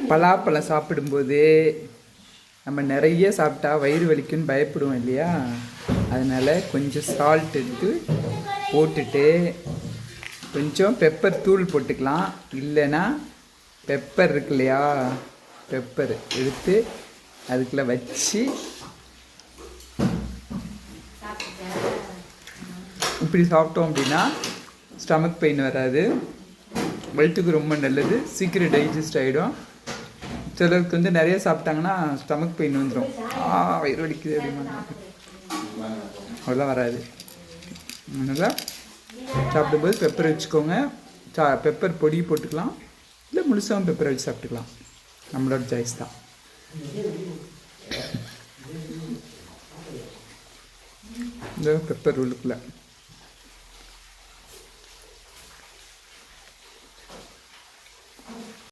பலாப்பழம் சாப்பிடும்போது நம்ம நிறைய சாப்பிட்டா வயிறு வலிக்குன்னு பயப்படுவோம் இல்லையா? அதனால் கொஞ்சம் சால்ட் எடுத்து போட்டுட்டு கொஞ்சம் பெப்பர் தூள் போட்டுக்கலாம். இல்லைன்னா பெப்பர் இருக்கு இல்லையா, பெப்பர் எடுத்து அதுக்குள்ளே வச்சு இப்படி சாப்பிட்டோம் அப்படின்னா ஸ்டமக் பெயின் வராது, வயிற்றுக்கு ரொம்ப நல்லது, சீக்கிரம் டைஜஸ்ட் ஆகிடும். சிலருக்கு வந்து நிறைய சாப்பிட்டாங்கன்னா ஸ்டமக் பெயின் வந்துடும், வயிறு வலிக்குது அப்படிமா, அதெல்லாம் வராது. அதனால் சாப்பிடும்போது பெப்பர் வச்சுக்கோங்க. பெப்பர் பொடி போட்டுக்கலாம், இல்லை முழுசாகவும் பெப்பர் வச்சு சாப்பிட்டுக்கலாம், நம்மளோட சாய்ஸ் தான். இந்த பெப்பர் உள்ளுக்குள்ள